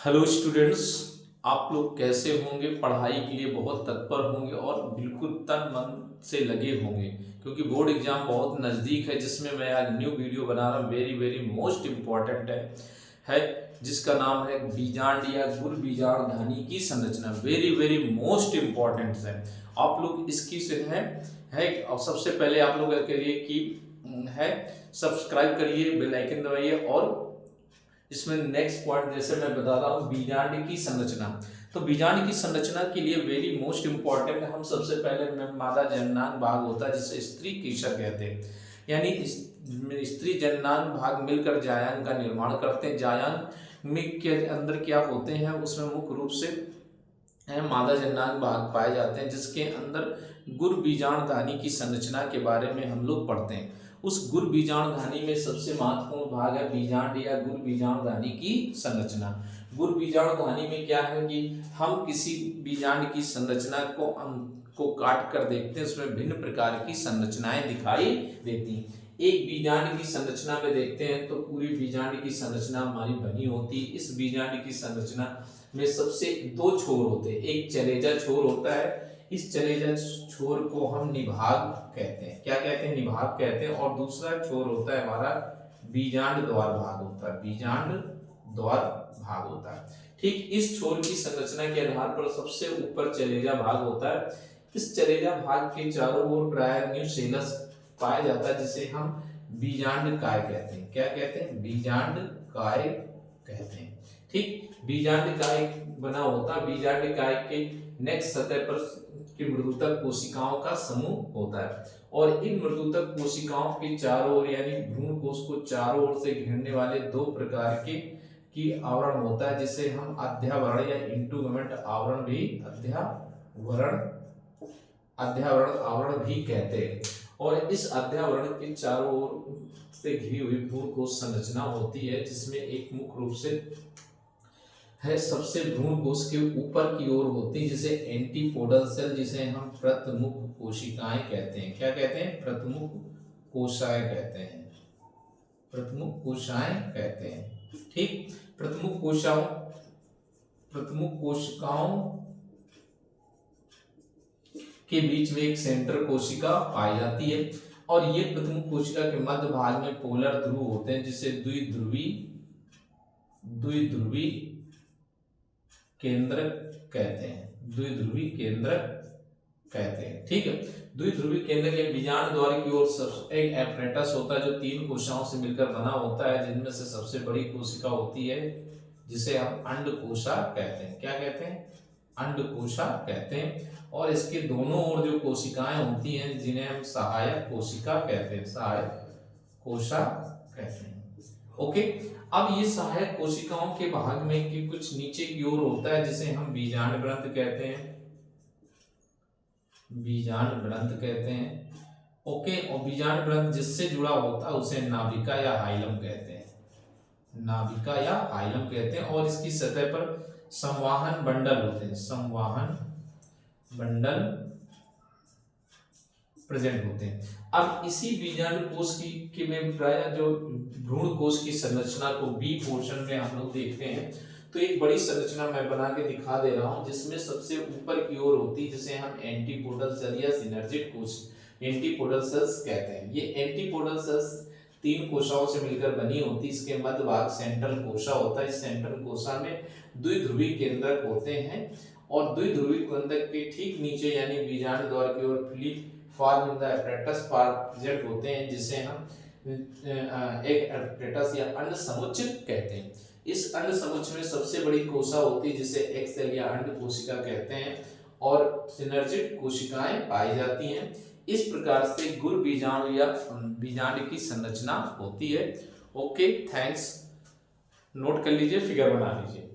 Hello students. आप लोग कैसे होंगे? पढ़ाई के लिए बहुत तत्पर होंगे और बिल्कुल तन मन से लगे होंगे क्योंकि बोर्ड एग्जाम बहुत नज़दीक है, जिसमें मैं आज न्यू वीडियो बना रहा हूँ। वेरी वेरी मोस्ट इम्पॉर्टेंट है जिसका नाम है बीजांड या गुर बीजांड ध्वनि की संरचना। वेरी वेरी मोस्ट इम्पॉर्टेंट है। आप लोग इसकी से है और सबसे पहले आप लोग करिए कि है सब्सक्राइब करिए, बेल आइकन दबाइए। और इसमें नेक्स्ट पॉइंट जैसे मैं बता रहा हूँ बीजांड की संरचना। तो बीजांड की संरचना के लिए वेरी मोस्ट इंपॉर्टेंट हम सबसे पहले मादा जननांग भाग होता है जिसे स्त्री केशर कहते हैं, यानी स्त्री जननांग भाग मिलकर जायन का निर्माण करते हैं। जायन में के अंदर क्या होते हैं, उसमें मुख्य रूप से मादा जननांग भाग पाए जाते हैं जिसके अंदर गुर बीजांड ध्वनि की संरचना के बारे में हम लोग पढ़ते हैं। उस गुर बीजांड ध्वनि में सबसे महत्वपूर्ण भाग है बीजांड या गुर बीजांड ध्वनि की संरचना। गुर बीजांड ध्वनि में क्या है कि हम किसी बीजांड की संरचना को काट कर देखते हैं, उसमें भिन्न प्रकार की संरचनाएं दिखाई देती हैं। एक बीजांड की संरचना में देखते हैं तो पूरी बीजांड की संरचना हमारी बनी होती है। इस बीजांड की संरचना में सबसे दो छोर होते हैं, एक चलेजा छोर होता है। इस चलेजा छोर को हम निभाग कहते हैं। क्या कहते हैं? निभाग कहते हैं। और दूसरा छोर होता है हमारा बीजांड द्वार भाग होता है। बीजांड द्वार भाग होता है। ठीक इस छोर की संरचना के आधार पर सबसे ऊपर चलेजा भाग होता है। इस चलेजा भाग के चारों ओर प्राय न्यूसेलस पाया जाता है जिसे हम बीजांड काय कहते हैं। क्या कहते हैं? बीजांड काय कहते हैं। ठीक बीजांड काय बना होता है। बीजांड काय के नेक्स्ट सतह पर की मृदुतक कोशिकाओं का समूह होता है और इन मृदुतक कोशिकाओं के चारों ओर यानी भ्रूण कोश को चारों ओर से घेरने वाले दो प्रकार के की आवरण होता है जिसे हम अध्यावरण या इंटुगमेंट आवरण भी अध्यावरण आवरण भी कहते हैं। और इस अध्यावरण के चारों ओर से घिरी हुई भ्रूण कोश संरचना होती है जिसमें एक मुख्य रूप से है सबसे भ्रूण कोश के ऊपर की ओर होती है जिसे एंटीपोडल सेल, जिसे हम प्रतमुख कोशिकाएं कहते हैं। क्या कहते हैं? प्रतमुख कोशिकाएं कहते हैं। प्रतमुख कोशिकाएं कहते हैं। ठीक प्रतमुख कोशिकाओं के बीच में एक सेंटर कोशिका पाई जाती है और ये प्रतमुख कोशिका के मध्य भाग में पोलर ध्रुव होते हैं जिसे द्विध्रुवी केंद्र कहते हैं। द्विध्रुवी केंद्र कहते हैं। ठीक है, द्विध्रुवी केंद्र के बीजांड द्वार की ओर एक एपरेटस होता है जो तीन कोशिकाओं से मिलकर बना होता है, जिनमें से सबसे बड़ी कोशिका होती है जिसे हम अंडकोशा कहते हैं। क्या कहते हैं? अंडकोशा कहते हैं। और इसके दोनों ओर जो कोशिकाएं होती हैं जिन्हें हम सहायक कोशिका कहते हैं। सहायक कोशा कहते हैं। ओके, अब ये सहायक कोशिकाओं के भाग में कि कुछ नीचे की ओर होता है जिसे हम बीजांड ग्रंथ कहते हैं। बीजांड ग्रंथ कहते हैं। ओके, और बीजांड ग्रंथ जिससे जुड़ा होता है उसे नाभिका या हाइलम कहते हैं। नाभिका या हाइलम कहते हैं। और इसकी सतह पर संवाहन बंडल होते हैं। संवाहन बंडल प्रेजेंट होते हैं। अब इसी बीजांड कोश की में प्राय जो भ्रूण कोश की संरचना को बी पोर्शन में हम लोग देखते हैं तो एक बड़ी संरचना मैं बना के दिखा दे रहा हूं जिसमें सबसे ऊपर की ओर होती है जिसे हम एंटीपोडल सेल या सिनर्जिक कोश एंटीपोडल सेल्स कहते हैं। ये एंटीपोडल सेल्स तीन कोशिकाओं से मिलकर बनी होती है। इसके मध्य भाग सेंट्रल कोशा होता है। इस सेंट्रल कोशा में द्विध्रुवी केंद्रक होते हैं और द्विध्रुवी केंद्रक के ठीक नीचे यानी बीजांड द्वार की ओर filiform in the apparatus present होते हैं जिसे हम एक एपरेटस या अंड समुच्च कहते हैं। इस अंड समुच्च में सबसे बड़ी कोशिका होती है जिसे एक सेल या अंड कोशिका कहते हैं और सिनर्जिक कोशिकाएं पाई जाती हैं। इस प्रकार से गुर बीजांड या बीजांड की संरचना होती है। Okay, thanks. नोट कर लीजिए, फिगर बना लीजिए।